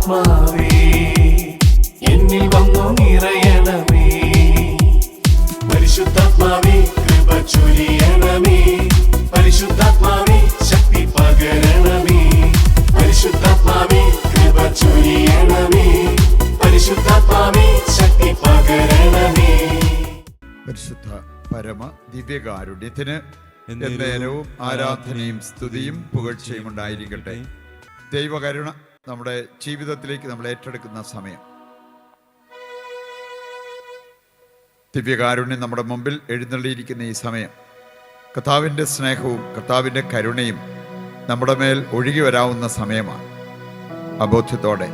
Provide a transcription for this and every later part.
പരിശുദ്ധാത്മാവേ എന്നിൽ വന്നു നിറയണമേ. പരിശുദ്ധാത്മാവേ കൃപ ചൊരിയണമേ. പരിശുദ്ധാത്മാവേ ശക്തി പകരണമേ. പരിശുദ്ധാത്മാവേ കൃപ ചൊരിയണമേ. പരിശുദ്ധാത്മാവേ ശക്തി പകരണമേ. പരിശുദ്ധ പരമ ദിവ്യകാരുണ്യത്തിന് എന്നേരവും ആരാധനയും സ്തുതിയും പുകഴ്ചയും ഉണ്ടായിരിക്കട്ടെ. ദൈവകരുണ നമ്മുടെ ജീവിതത്തിലേക്ക് നമ്മൾ ഏറ്റെടുക്കുന്ന സമയം. ദിവ്യകാരുണ്യം നമ്മുടെ മുമ്പിൽ എഴുന്നള്ളിയിരിക്കുന്ന ഈ സമയം കർത്താവിൻ്റെ സ്നേഹവും കർത്താവിൻ്റെ കരുണയും നമ്മുടെ മേൽ ഒഴുകി വരാവുന്ന സമയമാണ്. അബോധ്യത്തോടെ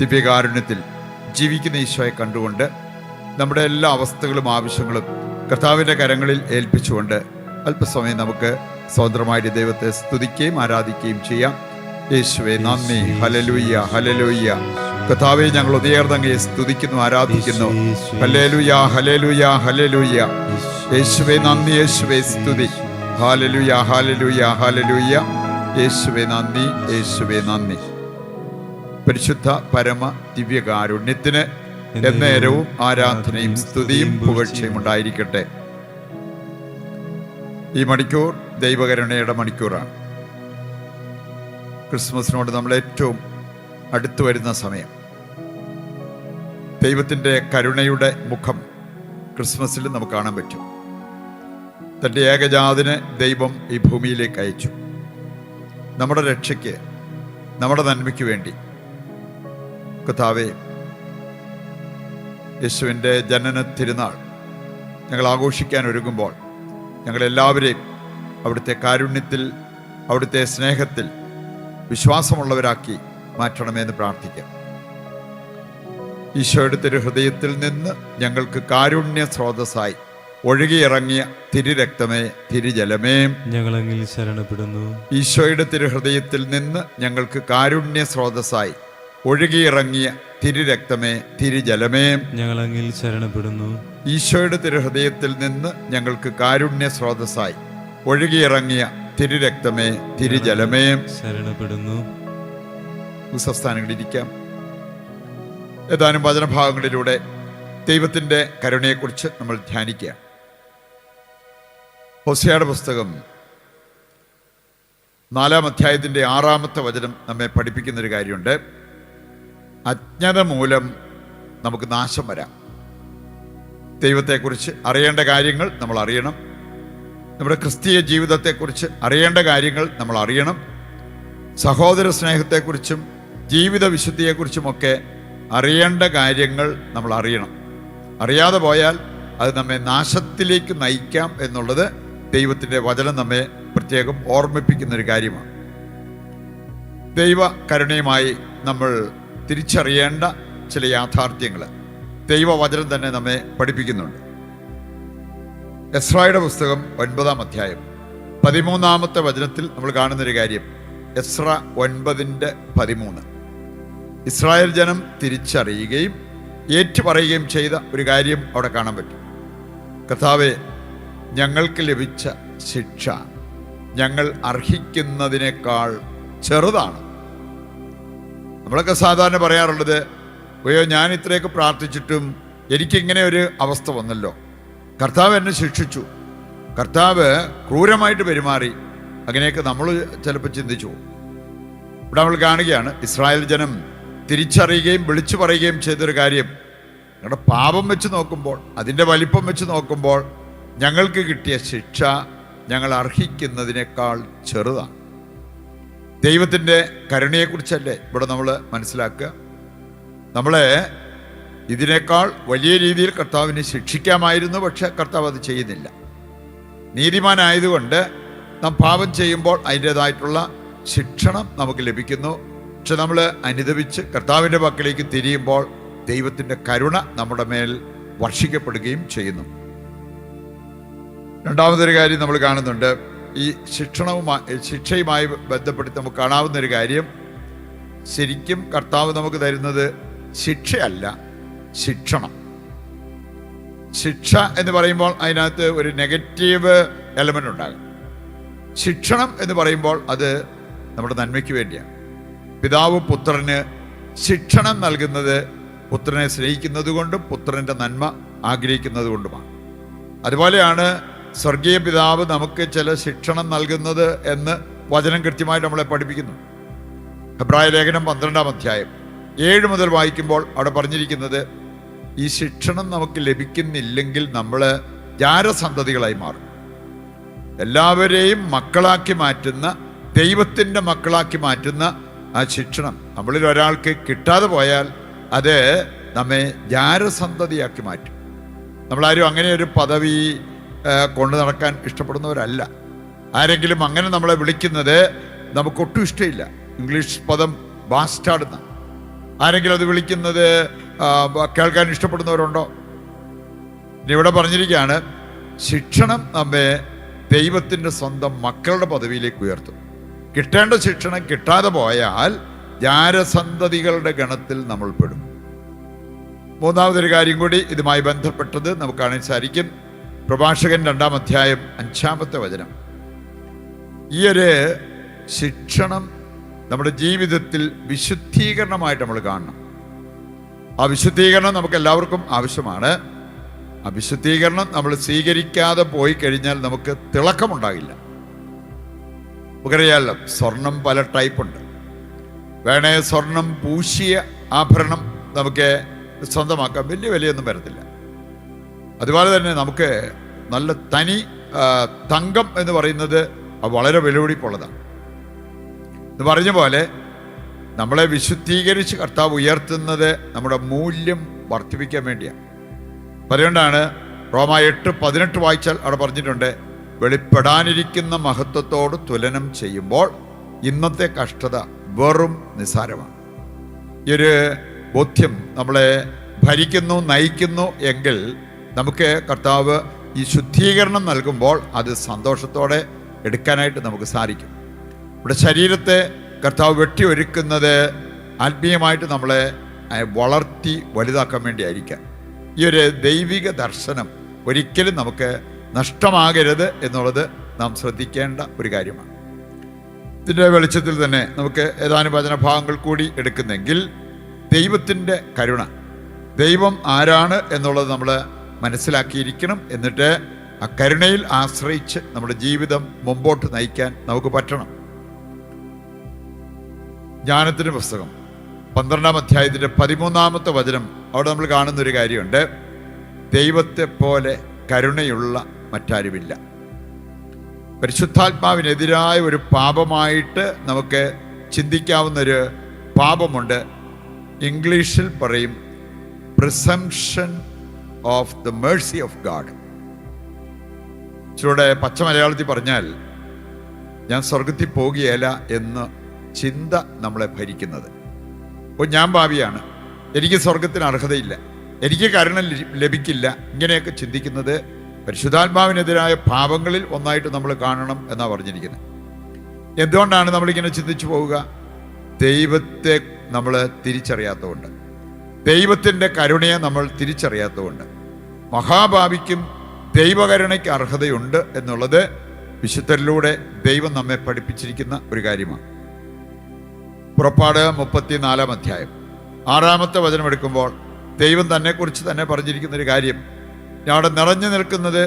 ദിവ്യകാരുണ്യത്തിൽ ജീവിക്കുന്ന ഈശോയെ കണ്ടുകൊണ്ട് നമ്മുടെ എല്ലാ അവസ്ഥകളും ആവശ്യങ്ങളും കർത്താവിൻ്റെ കരങ്ങളിൽ ഏൽപ്പിച്ചുകൊണ്ട് അല്പസമയം നമുക്ക് സ്വതന്ത്രമായിട്ട് ദൈവത്തെ സ്തുതിക്കുകയും ആരാധിക്കുകയും ചെയ്യാം. യേശുവേ നന്ദി, ഹല്ലേലൂയ ഹല്ലേലൂയ. കർത്താവേ, ഞങ്ങൾ ഉദയർന്നങ്ങയെ സ്തുതിക്കുന്നു, ആരാധിക്കുന്നു. Hallelujah hallelujah hallelujah. യേശുവേ നന്ദി, യേശുവേ സ്തുതി. Hallelujah hallelujah hallelujah. യേശുവേ നന്ദി, യേശുവേ നന്ദി. പരിശുദ്ധ പരമ ദിവ്യകാരുണ്യത്തിന് എന്നേരവും ആരാധനയും സ്തുതിയും പുകഴ്ചയും ഉണ്ടായിരിക്കട്ടെ. ഈ മണിക്കൂർ ദൈവകരുണയുടെ മണിക്കൂറാണ്. ക്രിസ്മസിനോട് നമ്മൾ ഏറ്റവും അടുത്തു വരുന്ന സമയം. ദൈവത്തിൻ്റെ കരുണയുടെ മുഖം ക്രിസ്മസിൽ നമുക്ക് കാണാൻ പറ്റും. തൻ്റെ ഏകജാതനെ ദൈവം ഈ ഭൂമിയിലേക്ക് അയച്ചു. നമ്മുടെ രക്ഷയ്ക്ക്, നമ്മുടെ നന്മയ്ക്ക് വേണ്ടി. കർത്താവേ, യേശുവിൻ്റെ ജനന തിരുനാൾ ഞങ്ങൾ ആഘോഷിക്കാൻ ഒരുങ്ങുമ്പോൾ ഞങ്ങളെല്ലാവരെയും അവിടുത്തെ കാരുണ്യത്തിൽ, അവിടുത്തെ സ്നേഹത്തിൽ വിശ്വാസമുള്ളവരാക്കി മാറ്റണമെന്ന് പ്രാർത്ഥിക്കാം. ഈശോയുടെ തിരുഹൃദയത്തിൽ നിന്ന് ഞങ്ങൾക്ക് കാരുണ്യ സ്രോതസ്സായി ഒഴുകിയിറങ്ങിയ തിരുരക്തമേ, തിരുജലമേ, ഞങ്ങളങ്ങിൽ ശരണപ്പെടുന്നു. ഈശോയുടെ തിരുഹൃദയത്തിൽ നിന്ന് ഞങ്ങൾക്ക് കാരുണ്യ സ്രോതസ്സായി ഒഴുകിയിറങ്ങിയ തിരുരക്തമേ, തിരുജലമേ, ഞങ്ങളങ്ങിൽ ശരണപ്പെടുന്നു. ഈശോയുടെ തിരുഹൃദയത്തിൽ നിന്ന് ഞങ്ങൾക്ക് കാരുണ്യ സ്രോതസ്സായി ഒഴുകിയിറങ്ങിയ തിരുരക്തമേ, തിരുജലമേ, ശരണപ്പെടുന്നു. ഉത്സവസ്ഥാനങ്ങളിരിക്കാം. ഏതാനും വചനഭാഗങ്ങളിലൂടെ ദൈവത്തിൻ്റെ കരുണയെക്കുറിച്ച് നമ്മൾ ധ്യാനിക്കുക. ഹോശേയയുടെ പുസ്തകം 4-ാം അധ്യായത്തിൻ്റെ 6-ാമത്തെ വചനം നമ്മെ പഠിപ്പിക്കുന്നൊരു കാര്യമുണ്ട്. അജ്ഞത മൂലം നമുക്ക് നാശം വരാം. ദൈവത്തെക്കുറിച്ച് അറിയേണ്ട കാര്യങ്ങൾ നമ്മൾ അറിയണം. നമ്മുടെ ക്രിസ്തീയ ജീവിതത്തെക്കുറിച്ച് അറിയേണ്ട കാര്യങ്ങൾ നമ്മൾ അറിയണം. സഹോദര സ്നേഹത്തെക്കുറിച്ചും ജീവിത വിശുദ്ധിയെക്കുറിച്ചുമൊക്കെ അറിയേണ്ട കാര്യങ്ങൾ നമ്മൾ അറിയണം. അറിയാതെ പോയാൽ അത് നമ്മെ നാശത്തിലേക്ക് നയിക്കാം എന്നുള്ളത് ദൈവത്തിൻ്റെ വചനം നമ്മെ പ്രത്യേകം ഓർമ്മിപ്പിക്കുന്നൊരു കാര്യമാണ്. ദൈവ കരുണയുമായി നമ്മൾ തിരിച്ചറിയേണ്ട ചില യാഥാർത്ഥ്യങ്ങൾ ദൈവവചനം തന്നെ നമ്മെ പഠിപ്പിക്കുന്നുണ്ട്. എസ്രായുടെ പുസ്തകം 9-ാം അധ്യായം 13-ാമത്തെ വചനത്തിൽ നമ്മൾ കാണുന്നൊരു കാര്യം, എസ്ര 9:13. ഇസ്രായേൽ ജനം തിരിച്ചറിയുകയും ഏറ്റുപറയുകയും ചെയ്ത ഒരു കാര്യം അവിടെ കാണാൻ പറ്റും. കർത്താവേ, ഞങ്ങൾക്ക് ലഭിച്ച ശിക്ഷ ഞങ്ങൾ അർഹിക്കുന്നതിനേക്കാൾ ചെറുതാണ്. നമ്മളൊക്കെ സാധാരണ പറയാറുള്ളത്, അയ്യോ, ഞാൻ ഇത്രയൊക്കെ പ്രാർത്ഥിച്ചിട്ടും എനിക്കിങ്ങനെ ഒരു അവസ്ഥ വന്നല്ലോ, കർത്താവ് എന്നെ ശിക്ഷിച്ചു, കർത്താവ് ക്രൂരമായിട്ട് പെരുമാറി. അങ്ങനെയൊക്കെ നമ്മൾ ചിലപ്പോൾ ചിന്തിച്ചു. ഇവിടെ നമ്മൾ കാണുകയാണ്, ഇസ്രായേൽ ജനം തിരിച്ചറിയുകയും വിളിച്ചു പറയുകയും ചെയ്തൊരു കാര്യം, ഞങ്ങളുടെ പാപം വെച്ച് നോക്കുമ്പോൾ, അതിൻ്റെ വലിപ്പം വെച്ച് നോക്കുമ്പോൾ ഞങ്ങൾക്ക് കിട്ടിയ ശിക്ഷ ഞങ്ങൾ അർഹിക്കുന്നതിനേക്കാൾ ചെറുതാണ്. ദൈവത്തിൻ്റെ കരുണയെക്കുറിച്ചല്ലേ ഇവിടെ നമ്മൾ മനസ്സിലാക്കുക. നമ്മളെ ഇതിനേക്കാൾ വലിയ രീതിയിൽ കർത്താവിനെ ശിക്ഷിക്കാമായിരുന്നു, പക്ഷെ കർത്താവ് അത് ചെയ്യുന്നില്ല. നീതിമാനായതുകൊണ്ട് നാം പാപം ചെയ്യുമ്പോൾ അതിൻ്റേതായിട്ടുള്ള ശിക്ഷണം നമുക്ക് ലഭിക്കുന്നു. പക്ഷെ നമ്മൾ അനുദപിച്ച് കർത്താവിൻ്റെ പക്കലേക്ക് തിരിയുമ്പോൾ ദൈവത്തിൻ്റെ കരുണ നമ്മുടെ മേൽ വർഷിക്കപ്പെടുകയും ചെയ്യുന്നു. രണ്ടാമതൊരു കാര്യം നമ്മൾ കാണുന്നുണ്ട്. ഈ ശിക്ഷയുമായി ബന്ധപ്പെട്ട് നമുക്ക് കാണാവുന്നൊരു കാര്യം, ശരിക്കും കർത്താവ് നമുക്ക് തരുന്നത് ശിക്ഷയല്ല, ശിക്ഷണം. ശിക്ഷ എന്ന് പറയുമ്പോൾ അതിനകത്ത് ഒരു നെഗറ്റീവ് എലമെൻ്റ് ഉണ്ടാകും. ശിക്ഷണം എന്ന് പറയുമ്പോൾ അത് നമ്മുടെ നന്മയ്ക്ക് വേണ്ടിയാണ്. പിതാവ് പുത്രന് ശിക്ഷണം നൽകുന്നത് പുത്രനെ സ്നേഹിക്കുന്നത് കൊണ്ടും പുത്രൻ്റെ നന്മ ആഗ്രഹിക്കുന്നത് കൊണ്ടുമാണ്. അതുപോലെയാണ് സ്വർഗീയ പിതാവ് നമുക്ക് ചില ശിക്ഷണം നൽകുന്നത് എന്ന് വചനം കൃത്യമായിട്ട് നമ്മളെ പഠിപ്പിക്കുന്നു. ഹെബ്രായ ലേഖനം 12-ാം അധ്യായം 7 മുതൽ വായിക്കുമ്പോൾ അവിടെ പറഞ്ഞിരിക്കുന്നത്, ഈ ശിക്ഷണം നമുക്ക് ലഭിക്കുന്നില്ലെങ്കിൽ നമ്മൾ ജാരസന്തതികളായി മാറും. എല്ലാവരെയും മക്കളാക്കി മാറ്റുന്ന, ദൈവത്തിൻ്റെ മക്കളാക്കി മാറ്റുന്ന ആ ശിക്ഷണം നമ്മളിൽ ഒരാൾക്ക് കിട്ടാതെ പോയാൽ അത് നമ്മെ ജാരസന്തതിയാക്കി മാറ്റും. നമ്മളാരും അങ്ങനെ ഒരു പദവി കൊണ്ടു നടക്കാൻ ഇഷ്ടപ്പെടുന്നവരല്ല. ആരെങ്കിലും അങ്ങനെ നമ്മളെ വിളിക്കുന്നത് നമുക്കൊട്ടും ഇഷ്ടമില്ല. ഇംഗ്ലീഷ് പദം ബാസ്റ്റാർഡ്. ആരെങ്കിലും അത് വിളിക്കുന്നത് കേൾക്കാൻ ഇഷ്ടപ്പെടുന്നവരുണ്ടോ? ഇനി ഇവിടെ പറഞ്ഞിരിക്കുകയാണ്, ശിക്ഷണം നമ്മെ ദൈവത്തിൻ്റെ സ്വന്തം മക്കളുടെ പദവിയിലേക്ക് ഉയർത്തും. കിട്ടേണ്ട ശിക്ഷണം കിട്ടാതെ പോയാൽ ജാരസന്തതികളുടെ ഗണത്തിൽ നമ്മൾ പെടും. മൂന്നാമതൊരു കാര്യം കൂടി ഇതുമായി ബന്ധപ്പെട്ടത് നമുക്ക് കാണാൻ സാധിക്കും. പ്രഭാഷകൻ 2-ാം അധ്യായം 5-ാമത്തെ വചനം. ഈ ഒരു ശിക്ഷണം നമ്മുടെ ജീവിതത്തിൽ വിശുദ്ധീകരണമായിട്ട് നമ്മൾ കാണണം. ആ വിശുദ്ധീകരണം നമുക്ക് എല്ലാവർക്കും ആവശ്യമാണ്. ആ വിശുദ്ധീകരണം നമ്മൾ സ്വീകരിക്കാതെ പോയി കഴിഞ്ഞാൽ നമുക്ക് തിളക്കമുണ്ടാകില്ല. നമുക്കറിയാമല്ലോ, സ്വർണം പല ടൈപ്പുണ്ട്. വേണേ സ്വർണം പൂശിയ ആഭരണം നമുക്ക് സ്വന്തമാക്കാം, വലിയ വിലയൊന്നും വരത്തില്ല. അതുപോലെ തന്നെ നമുക്ക് നല്ല തനി തങ്കം എന്ന് പറയുന്നത് വളരെ വിലപിടിപ്പുള്ളതാണ്. എന്ന് പറഞ്ഞ പോലെ നമ്മളെ വിശുദ്ധീകരിച്ച് കർത്താവ് ഉയർത്തുന്നത് നമ്മുടെ മൂല്യം വർദ്ധിപ്പിക്കാൻ വേണ്ടിയാണ്. അതുകൊണ്ടാണ് റോമ 8:18 വായിച്ചാൽ അവിടെ പറഞ്ഞിട്ടുണ്ട്, വെളിപ്പെടാനിരിക്കുന്ന മഹത്വത്തോട് തുലനം ചെയ്യുമ്പോൾ ഇന്നത്തെ കഷ്ടത വെറും നിസ്സാരമാണ്. ഈ ഒരു ബോധ്യം നമ്മളെ ഭരിക്കുന്നു, നയിക്കുന്നു എങ്കിൽ നമുക്ക് കർത്താവ് ഈ ശുദ്ധീകരണം നൽകുമ്പോൾ അത് സന്തോഷത്തോടെ എടുക്കാനായിട്ട് നമുക്ക് സാധിക്കും. ഇവിടെ ശരീരത്തെ കർത്താവ് വെട്ടിയൊരുക്കുന്നത് ആത്മീയമായിട്ട് നമ്മളെ വളർത്തി വലുതാക്കാൻ വേണ്ടിയായിരിക്കാം. ഈ ഒരു ദൈവിക ദർശനം ഒരിക്കലും നമുക്ക് നഷ്ടമാകരുത് എന്നുള്ളത് നാം ശ്രദ്ധിക്കേണ്ട ഒരു കാര്യമാണ്. ഇതിൻ്റെ വെളിച്ചത്തിൽ തന്നെ നമുക്ക് ഏതാനും വചനഭാഗങ്ങൾ കൂടി എടുക്കുന്നെങ്കിൽ, ദൈവത്തിൻ്റെ കരുണ, ദൈവം ആരാണ് എന്നുള്ളത് നമ്മൾ മനസ്സിലാക്കിയിരിക്കണം. എന്നിട്ട് ആ കരുണയിൽ ആശ്രയിച്ച് നമ്മുടെ ജീവിതം മുമ്പോട്ട് നയിക്കാൻ നമുക്ക് പറ്റണം. ജ്ഞാനത്തിൻ്റെ പുസ്തകം 12-ാം അധ്യായത്തിൻ്റെ 13-ാമത്തെ വചനം, അവിടെ നമ്മൾ കാണുന്നൊരു കാര്യമുണ്ട്, ദൈവത്തെ പോലെ കരുണയുള്ള മറ്റാരുമില്ല. പരിശുദ്ധാത്മാവിനെതിരായ ഒരു പാപമായിട്ട് നമുക്ക് ചിന്തിക്കാവുന്നൊരു പാപമുണ്ട്. ഇംഗ്ലീഷിൽ പറയും presumption of the mercy of God. ചൂടെ പച്ച മലയാളത്തിൽ പറഞ്ഞാൽ, ഞാൻ സ്വർഗത്തിൽ പോകുകയില്ല എന്ന ചിന്ത നമ്മളെ ഭരിക്കുന്നത്. അപ്പോൾ ഞാൻ പാപിയാണ്, എനിക്ക് സ്വർഗത്തിന് അർഹതയില്ല, എനിക്ക് കരുണ ലഭിക്കില്ല, ഇങ്ങനെയൊക്കെ ചിന്തിക്കുന്നത് പരിശുദ്ധാത്മാവിനെതിരായ പാപങ്ങളിൽ ഒന്നായിട്ട് നമ്മൾ കാണണം എന്നാണ് പറഞ്ഞിരിക്കുന്നത്. എന്തുകൊണ്ടാണ് നമ്മളിങ്ങനെ ചിന്തിച്ചു പോവുക? ദൈവത്തെ നമ്മൾ തിരിച്ചറിയാത്തതുകൊണ്ട്, ദൈവത്തിൻ്റെ കരുണയെ നമ്മൾ തിരിച്ചറിയാത്തതുകൊണ്ട്. മഹാഭാവിക്കും ദൈവകരുണയ്ക്ക് അർഹതയുണ്ട് എന്നുള്ളത് വിശുദ്ധരിലൂടെ ദൈവം നമ്മെ പഠിപ്പിച്ചിരിക്കുന്ന ഒരു കാര്യമാണ്. പുറപ്പാട് 34-ാം അധ്യായം 6-ാമത്തെ വചനം എടുക്കുമ്പോൾ ദൈവം തന്നെക്കുറിച്ച് തന്നെ പറഞ്ഞിരിക്കുന്നൊരു കാര്യം, അവിടെ നിറഞ്ഞു നിൽക്കുന്നത്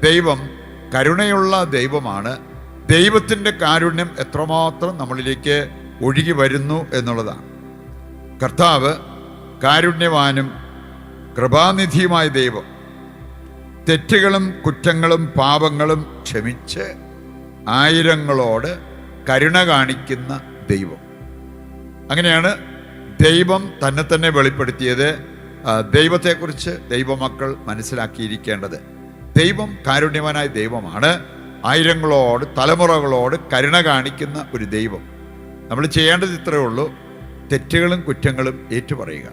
ദൈവം കരുണയുള്ള ദൈവമാണ്. ദൈവത്തിൻ്റെ കാരുണ്യം എത്രമാത്രം നമ്മളിലേക്ക് ഒഴുകി വരുന്നു എന്നുള്ളതാണ്. കർത്താവ് കാരുണ്യവാനും കൃപാനിധിയുമായ ദൈവം, തെറ്റുകളും കുറ്റങ്ങളും പാപങ്ങളും ക്ഷമിച്ച് ആയിരങ്ങളോട് കരുണ കാണിക്കുന്ന ദൈവം. അങ്ങനെയാണ് ദൈവം തന്നെ വെളിപ്പെടുത്തിയത്. ദൈവത്തെക്കുറിച്ച് ദൈവമക്കൾ മനസ്സിലാക്കിയിരിക്കേണ്ടത്, ദൈവം കാരുണ്യവാനായ ദൈവമാണ്. ആയിരങ്ങളോട്, തലമുറകളോട് കരുണ കാണിക്കുന്ന ഒരു ദൈവം. നമ്മൾ ചെയ്യേണ്ടത് ഇത്രയേ ഉള്ളൂ, തെറ്റുകളും കുറ്റങ്ങളും ഏറ്റുപറയുക.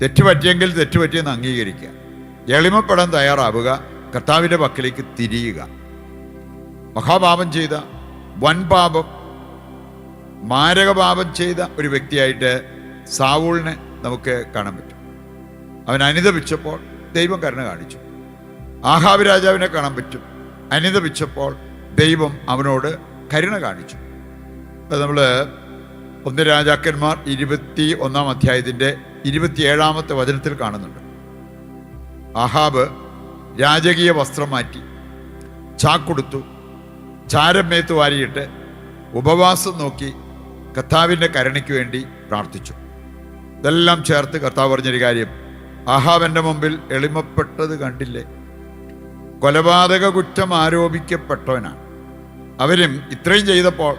തെറ്റുപറ്റിയെങ്കിൽ തെറ്റുപറ്റിയെന്ന് അംഗീകരിക്കുക, എളിമപ്പെടാൻ തയ്യാറാവുക, കർത്താവിൻ്റെ പക്കലേക്ക് തിരിയുക. മഹാപാപം ചെയ്ത, വൻപാപം, മാരകപാപം ചെയ്ത ഒരു വ്യക്തിയായിട്ട് സാവൂളിനെ നമുക്ക് കാണാൻ പറ്റും. അവൻ അനുതപിച്ചപ്പോൾ ദൈവം കരുണ കാണിച്ചു. ആഹാബ് രാജാവിനെ കാണാൻ പറ്റും. അനുതപിച്ചപ്പോൾ ദൈവം അവനോട് കരുണ കാണിച്ചു. അത് നമ്മൾ 1 രാജാക്കന്മാർ 21 അധ്യായത്തിൻ്റെ 27 വചനത്തിൽ കാണുന്നുണ്ട്. ആഹാബ് രാജകീയ വസ്ത്രം മാറ്റി, ചാക്കൊടുത്തു, ചാരമേത്ത് വാരിയിട്ട് ഉപവാസം നോക്കി കർത്താവിൻ്റെ കരുണയ്ക്ക് വേണ്ടി പ്രാർത്ഥിച്ചു. ഇതെല്ലാം ചേർത്ത് കർത്താവ് പറഞ്ഞൊരു കാര്യം, ആഹാബിൻ്റെ മുമ്പിൽ എളിമപ്പെട്ടത് കണ്ടില്ലേ? കൊലപാതക കുറ്റം ആരോപിക്കപ്പെട്ടവനാണ്. അവരും ഇത്രയും ചെയ്തപ്പോൾ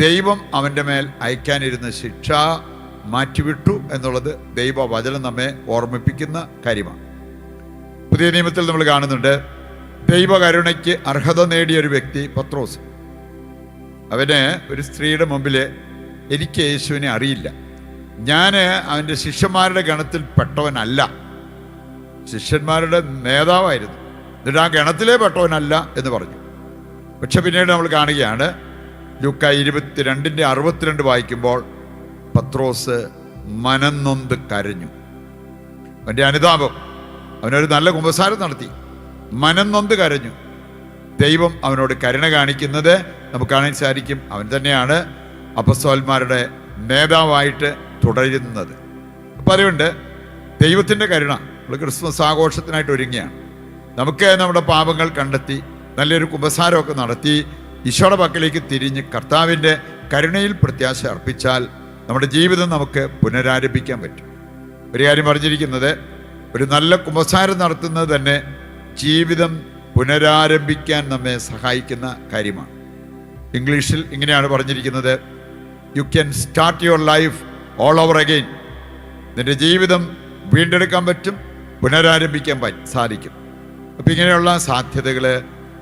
ദൈവം അവൻ്റെ മേൽ അയക്കാനിരുന്ന ശിക്ഷ മാറ്റിവിട്ടു എന്നുള്ളത് ദൈവവചനം നമ്മെ ഓർമ്മിപ്പിക്കുന്ന കാര്യമാണ്. പുതിയ നിയമത്തിൽ നമ്മൾ കാണുന്നുണ്ട്, ദൈവകരുണയ്ക്ക് അർഹത നേടിയ ഒരു വ്യക്തി പത്രോസ്. അവന് ഒരു സ്ത്രീയുടെ മുമ്പിൽ എനിക്ക് യേശുവിനെ അറിയില്ല, ഞാൻ അവൻ്റെ ശിഷ്യന്മാരുടെ ഗണത്തിൽ പെട്ടവനല്ല, ശിഷ്യന്മാരുടെ നേതാവായിരുന്നു, എന്നിട്ട് ആ ഗണത്തിലേ പെട്ടവനല്ല എന്ന് പറഞ്ഞു. പക്ഷെ പിന്നീട് നമ്മൾ കാണുകയാണ്, ലൂക്ക 22:62 വായിക്കുമ്പോൾ പത്രോസ് മനംനൊന്ത് കരഞ്ഞു. അവൻ്റെ അനുതാപം, അവനൊരു നല്ല കുമ്പസാരം നടത്തി, മനംനൊന്ത് കരഞ്ഞു. ദൈവം അവനോട് കരുണ കാണിക്കുന്നത് നമുക്ക് കാണാൻ സാധിക്കും. അവൻ തന്നെയാണ് അപ്പസ്തോലന്മാരുടെ നേതാവായിട്ട് തുടരുന്നത്. അപ്പം അതുകൊണ്ട് ദൈവത്തിൻ്റെ കരുണ, നമ്മൾ ക്രിസ്മസ് ആഘോഷത്തിനായിട്ട് ഒരുങ്ങിയാണ്. നമുക്ക് നമ്മുടെ പാപങ്ങൾ കണ്ടെത്തി നല്ലൊരു കുമ്പസാരമൊക്കെ നടത്തി ഈശോയുടെ പക്കലേക്ക് തിരിഞ്ഞ് കർത്താവിൻ്റെ കരുണയിൽ പ്രത്യാശ അർപ്പിച്ചാൽ നമ്മുടെ ജീവിതം നമുക്ക് പുനരാരംഭിക്കാൻ പറ്റും. ഒരു കാര്യം പറഞ്ഞിരിക്കുന്നത്, ഒരു നല്ല കുമ്പസാരം നടത്തുന്നത് തന്നെ ജീവിതം പുനരാരംഭിക്കാൻ നമ്മെ സഹായിക്കുന്ന കാര്യമാണ്. ഇംഗ്ലീഷിൽ ഇങ്ങനെയാണ് പറഞ്ഞിരിക്കുന്നത്, you can start your life all over again. നിൻ്റെ ജീവിതം വീണ്ടെടുക്കാൻ പറ്റും, പുനരാരംഭിക്കാൻ സാധിക്കും. അപ്പം ഇങ്ങനെയുള്ള സാധ്യതകൾ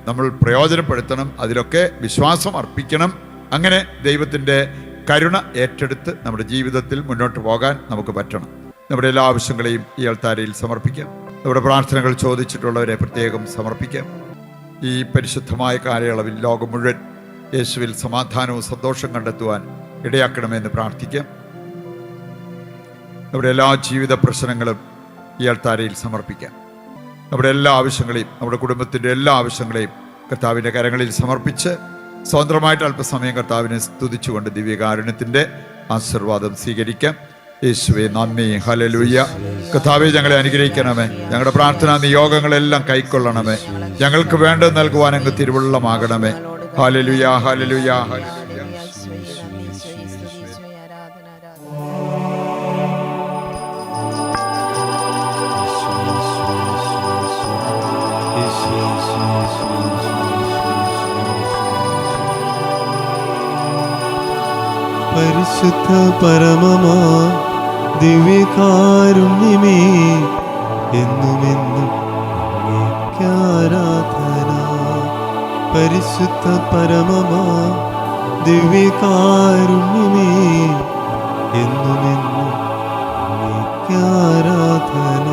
നമ്മൾ പ്രയോജനപ്പെടുത്തണം, അതിലൊക്കെ വിശ്വാസം അർപ്പിക്കണം. അങ്ങനെ ദൈവത്തിൻ്റെ കരുണ ഏറ്റെടുത്ത് നമ്മുടെ ജീവിതത്തിൽ മുന്നോട്ട് പോകാൻ നമുക്ക് പറ്റണം. നമ്മുടെ എല്ലാ ആവശ്യങ്ങളെയും ഈ അൾത്താരയിൽ സമർപ്പിക്കാം. നമ്മുടെ പ്രാർത്ഥനകൾ ചോദിച്ചിട്ടുള്ളവരെ പ്രത്യേകം സമർപ്പിക്കാം. ഈ പരിശുദ്ധമായ കാലയളവിൽ ലോകം മുഴുവൻ യേശുവിൽ സമാധാനവും സന്തോഷം കണ്ടെത്തുവാൻ ഇടയാക്കണമെന്ന് പ്രാർത്ഥിക്കാം. നമ്മുടെ എല്ലാ ജീവിത പ്രശ്നങ്ങളും ഈ അൾത്താരയിൽ സമർപ്പിക്കാം. നമ്മുടെ എല്ലാ ആവശ്യങ്ങളെയും, നമ്മുടെ കുടുംബത്തിൻ്റെ എല്ലാ ആവശ്യങ്ങളെയും കർത്താവിൻ്റെ കരങ്ങളിൽ സമർപ്പിച്ച് സ്വതന്ത്രമായിട്ട് അല്പസമയം കർത്താവിനെ സ്തുതിച്ചുകൊണ്ട് ദിവ്യകാരുണ്യത്തിൻ്റെ ആശീർവാദം സ്വീകരിക്കാം. യേശുവേ നന്ദി, ഹല്ലേലൂയ. കർത്താവേ ഞങ്ങളെ അനുഗ്രഹിക്കണമേ, ഞങ്ങളുടെ പ്രാർത്ഥനാ നിയോഗങ്ങളെല്ലാം കൈക്കൊള്ളണമേ, ഞങ്ങൾക്ക് വേണ്ടത് നൽകുവാൻ അങ്ങ് തിരുവുള്ളമാകണമേ. Hallelujah, hallelujah, hallelujah. പരിശുദ്ധ പരമമാ ദിവ്യകാരുണ്യമേ, എന്നുമെന്നും ആരാധന. പരിശുദ്ധ പരമമാ ദിവ്യകാരുണ്യമേ, എന്നുമെന്നും ആരാധന.